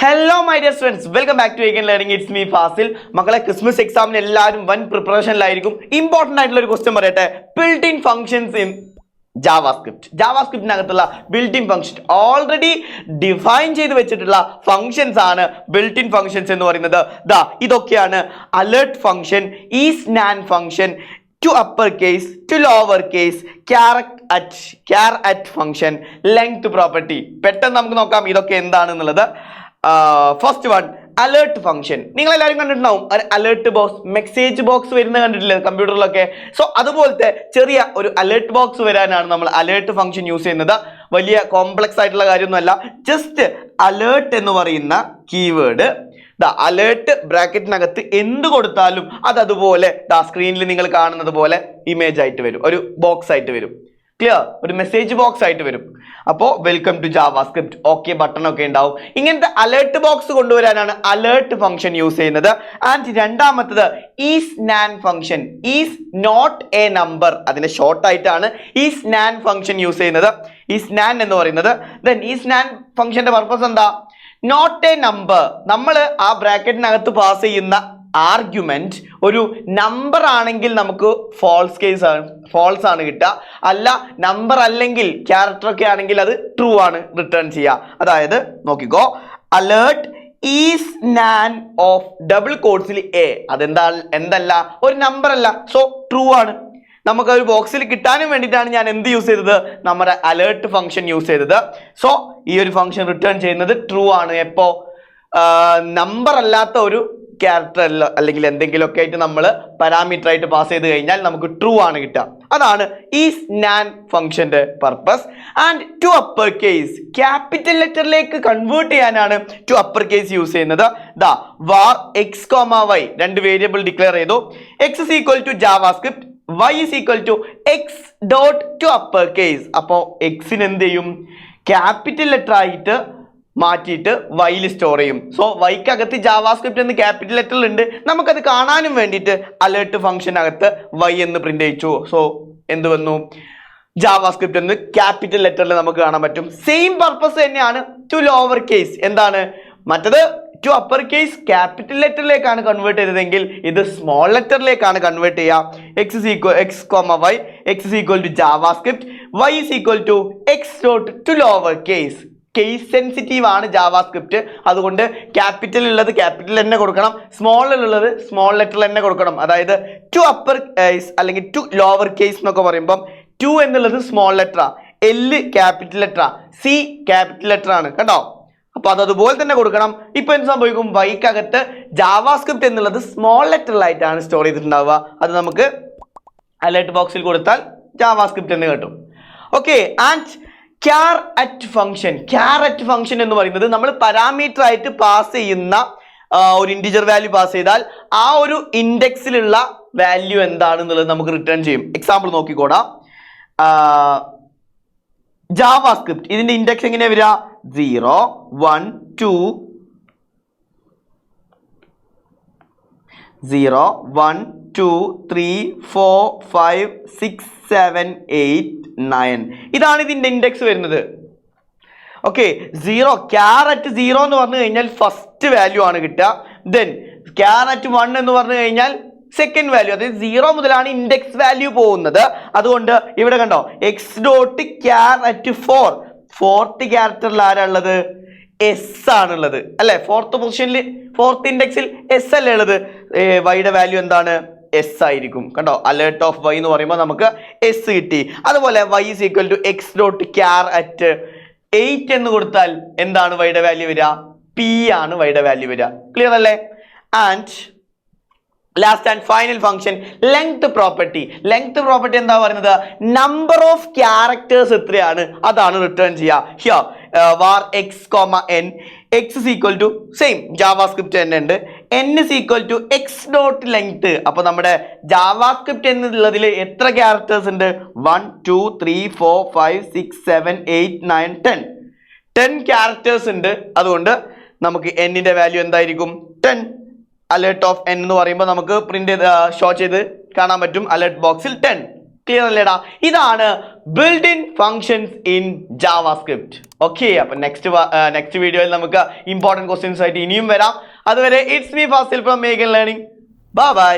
Hello my dear students, welcome back to Again Learning. It's me Fasil. മക്കളെ Christmas എക്സാമിന് എല്ലാവരും വൻ പ്രിപ്പറേഷനിലായിരിക്കും. ഇമ്പോർട്ടൻ്റ് ആയിട്ടുള്ള ഒരു ക്വസ്റ്റ്യൻ പറയട്ടെ. ബിൽറ്റ് ഇൻ ഫങ്ഷൻസ് ഇൻ ജാവാസ്ക്രിപ്റ്റിനകത്തുള്ള built in function already define ചെയ്ത് വെച്ചിട്ടുള്ള ഫങ്ഷൻസ് ആണ് ബിൽറ്റ് ഇൻ ഫങ്ഷൻസ് എന്ന് പറയുന്നത്. ഇതൊക്കെയാണ് alert function, is NaN function, to uppercase, to lowercase, char at function, length property. പെട്ടെന്ന് നമുക്ക് നോക്കാം ഇതൊക്കെ എന്താണെന്നുള്ളത്. First one alert function. നിങ്ങൾ എല്ലാവരും കണ്ടിട്ടുണ്ടാവും അലേർട്ട് ബോക്സ്, മെസ്സേജ് ബോക്സ് വരുന്നത് കണ്ടിട്ടില്ലേ കമ്പ്യൂട്ടറിലൊക്കെ. സോ അതുപോലത്തെ ചെറിയ ഒരു അലേർട്ട് ബോക്സ് വരാനാണ് നമ്മൾ അലേർട്ട് ഫംഗ്ഷൻ യൂസ് ചെയ്യുന്നത്. വലിയ കോംപ്ലക്സ് ആയിട്ടുള്ള കാര്യമൊന്നുമല്ല. ജസ്റ്റ് അലേർട്ട് എന്ന് പറയുന്ന കീവേഡ് അലേർട്ട് ബ്രാക്കറ്റിനകത്ത് എന്ത് കൊടുത്താലും അതുപോലെ സ്ക്രീനിൽ നിങ്ങൾ കാണുന്നത് പോലെ ഇമേജ് ആയിട്ട് വരും, ഒരു ബോക്സ് ആയിട്ട് വരും. ക്ലിയർ? ഒരു മെസ്സേജ് ബോക്സ് ആയിട്ട് വരും. അപ്പോൾ welcome to JavaScript, okay button ഒക്കെ ഉണ്ടാവും. ഇങ്ങനത്തെ അലേർട്ട് ബോക്സ് കൊണ്ടുവരാനാണ് അലേർട്ട് ഫംഗ്ഷൻ യൂസ് ചെയ്യുന്നത്. ആൻഡ് രണ്ടാമത്തത് is NaN function. Is not a number, അതിന്റെ ഷോർട്ട് ആയിട്ടാണ് ഈസ് നാൻ ഫംഗ്ഷൻ യൂസ് ചെയ്യുന്നത്. ഈസ് നാൻ എന്ന് പറയുന്നത്. ദെൻ ഈസ് നാൻ ഫംഗ്ഷന്റെ പർപ്പസ് എന്താ? Not a number. നമ്മൾ ആ ബ്രാക്കറ്റിനകത്ത് പാസ് ചെയ്യുന്ന ആർഗ്യുമെന്റ് ഒരു നമ്പർ ആണെങ്കിൽ നമുക്ക് ഫോൾസ് ആണ് കിട്ടുക. അല്ല നമ്പർ അല്ലെങ്കിൽ ക്യാരക്ടർ ഒക്കെ ആണെങ്കിൽ അത് ട്രൂ ആണ് റിട്ടേൺ ചെയ്യുക. അതായത് നോക്കിക്കോ, alert is NaN of double കോട്ട്സിൽ എ. എന്തല്ല, ഒരു നമ്പർ അല്ല. സോ ട്രൂ ആണ്. നമുക്ക് ഒരു ബോക്സിൽ കിട്ടാനും വേണ്ടിയിട്ടാണ് ഞാൻ എന്ത് യൂസ് ചെയ്തത്? നമ്മുടെ അലേർട്ട് ഫംഗ്ഷൻ യൂസ് ചെയ്തത്. സോ ഈ ഒരു ഫംഗ്ഷൻ റിട്ടേൺ ചെയ്യുന്നത് ട്രൂ ആണ്. എപ്പോ നമ്പർ അല്ലാത്ത ഒരു ക്യാരക്ടർ അല്ലെങ്കിൽ എന്തെങ്കിലുമൊക്കെ ആയിട്ട് നമ്മൾ പാരാമീറ്റർ ആയിട്ട് പാസ് ചെയ്ത് കഴിഞ്ഞാൽ നമുക്ക് ട്രൂ ആണ് കിട്ടുക. അതാണ് ഈസ് നാൻ ഫംഗ്ഷന്റെ purpose. And to upper case, capital ലെറ്ററിലേക്ക് കൺവേർട്ട് ചെയ്യാനാണ് ടു അപ്പർ കേസ് യൂസ് ചെയ്യുന്നത്. വാർ എക്സ് കോമ വൈ, രണ്ട് വേരിയബിൾ ഡിക്ലെയർ ചെയ്തു. X is equal to JavaScript, y is equal to x dot to upper case. അപ്പോൾ എക്സിന് എന്ത് ചെയ്യും? Capital letter ആയിട്ട് മാറ്റിയിട്ട് വൈയിൽ സ്റ്റോർ ചെയ്യും. സോ വൈക്കകത്ത് ജാവാസ്ക്രിപ്റ്റ് എന്ന് ക്യാപിറ്റൽ ലെറ്ററിൽ ഉണ്ട്. നമുക്കത് കാണാനും വേണ്ടിയിട്ട് അലേർട്ട് ഫംഗ്ഷനകത്ത് വൈ എന്ന് പ്രിന്റ് ചെയ്യിച്ചു. സോ എന്ത് വന്നു? ജാവാസ്ക്രിപ്റ്റ് എന്ന് ക്യാപിറ്റൽ ലെറ്ററിൽ നമുക്ക് കാണാൻ പറ്റും. സെയിം പർപ്പസ് തന്നെയാണ് ടു ലോവർ കേസ്. എന്താണ് മറ്റത്? ടു അപ്പർ കേസ് ക്യാപിറ്റൽ ലെറ്ററിലേക്കാണ് കൺവേർട്ട് ചെയ്തതെങ്കിൽ ഇത് സ്മോൾ ലെറ്ററിലേക്കാണ് കൺവേർട്ട് ചെയ്യുക. X comma y, x is equal to JavaScript, y is equal to x dot to lower case. Case sensitive ആണ് JavaScript. അതുകൊണ്ട് ക്യാപിറ്റൽ ഉള്ളത് ക്യാപിറ്റൽ തന്നെ കൊടുക്കണം, സ്മോളിലുള്ളത് സ്മോൾ ലെറ്ററിൽ തന്നെ കൊടുക്കണം. അതായത് ടു അപ്പർ കേസ് അല്ലെങ്കിൽ ടു ലോവർ കേസ് എന്നൊക്കെ പറയുമ്പം ടു എന്നുള്ളത് സ്മോൾ ലെറ്ററാ, എൽ ക്യാപിറ്റൽ ലെറ്ററാ, സി ക്യാപിറ്റൽ ലെറ്റർ ആണ്. കണ്ടോ? അപ്പൊ അതുപോലെ തന്നെ കൊടുക്കണം. ഇപ്പൊ എന്ത് സംഭവിക്കും? വൈക്കകത്ത് ജാവാസ്ക്രിപ്റ്റ് എന്നുള്ളത് സ്മോൾ ലെറ്ററിലായിട്ടാണ് സ്റ്റോർ ചെയ്തിട്ടുണ്ടാവുക. അത് നമുക്ക് അലേർട്ട് ബോക്സിൽ കൊടുത്താൽ ജാവാസ്ക്രിപ്റ്റ് എന്ന് കിട്ടും. Okay. And char at function. Char at function എന്ന് പറയുന്നത് നമ്മൾ പാരാമീറ്റർ ആയിട്ട് പാസ് ചെയ്യുന്ന ഒരു ഇൻറ്റിജർ വാല്യൂ പാസ് ചെയ്താൽ ആ ഒരു ഇൻഡെക്സിലുള്ള വാല്യൂ എന്താണെന്നുള്ളത് നമുക്ക് റിട്ടേൺ ചെയ്യും. എക്സാമ്പിൾ നോക്കിക്കോടാ. ജാവാസ്ക്രിപ്റ്റ് ഇതിന്റെ ഇൻഡെക്സ് എങ്ങനെയാ വരിക? 0 1 2 0 1 2 3 4 5 6 7 8 9. ഇതാണ് ഇതിന്റെ ഇൻഡെക്സ് വരുന്നത്. ഓക്കെ. 0 ക്യാരറ്റ് 0 എന്ന് പറഞ്ഞു കഴിഞ്ഞാൽ ഫസ്റ്റ് വാല്യൂ ആണ് കിട്ടുക. ദെൻ ക്യാരറ്റ് 1 എന്ന് പറഞ്ഞു കഴിഞ്ഞാൽ സെക്കൻഡ് വാല്യൂ. അതായത് 0 മുതലാണ് ഇൻഡെക്സ് വാല്യൂ പോകുന്നത്. അതുകൊണ്ട് ഇവിടെ കണ്ടോ, എക്സ് ഡോട്ട് ക്യാരറ്റ് 4, ഫോർത്ത് ക്യാരക്ടറിൽ ആരാ ഉള്ളത്? എസ് ആണുള്ളത് അല്ലെ? ഫോർത്ത് പൊസിഷനിൽ ഫോർത്ത് ഇൻഡെക്സിൽ എസ് അല്ലേ ഉള്ളത്. വൈയുടെ വാല്യൂ എന്താണ്? എസ് ആയിരിക്കും. കണ്ടോ? അലേർട്ട് ഓഫ് വൈ എന്ന് പറയുമ്പോൾ നമുക്ക് എസ് കിട്ടി. അതുപോലെ y is equal to x dot caret 8 എന്ന് കൊടുത്താൽ എന്താണ് വൈയുടെ വാല്യൂ വരിക? പി ആണ് വൈയുടെ വാല്യൂ വരിക. ക്ലിയർ അല്ലേ? And last and final function length property. Length property എന്താ പറയുന്നത്? നമ്പർ ഓഫ് ക്യാരക്ടേഴ്സ് എത്രയാണ് അതാണ് റിട്ടേൺ ചെയ്യുക. Here var x comma n, x is equal to same JavaScript തന്നെ ഉണ്ട്, n is equal to x dot length. അപ്പൊ നമ്മുടെ JavaScript എന്നുള്ളതിൽ എത്ര ക്യാരക്ടേഴ്സ് ഉണ്ട്? 1 2 3 4 5 6 7 8 9 10 ക്യാരക്ടേഴ്സ് ഉണ്ട്. അതുകൊണ്ട് നമുക്ക് എന്നിന്റെ വാല്യൂ എന്തായിരിക്കും? 10. അലേർട്ട് ഓഫ് എൻ എന്ന് പറയുമ്പോൾ നമുക്ക് പ്രിന്റ് ഷോ ചെയ്ത് കാണാൻ പറ്റും അലേർട്ട് ബോക്സിൽ 10. ക്ലിയർ അല്ലേടാ? ഇതാണ് build in functions in JavaScript. Okay, അപ്പൊ നെക്സ്റ്റ് വീഡിയോയിൽ നമുക്ക് ഇമ്പോർട്ടൻറ്റ് ക്വസ്റ്റ്യൻസ് ആയിട്ട് ഇനിയും വരാം. അതുവരെ it's me Fazil from Make Learning. By.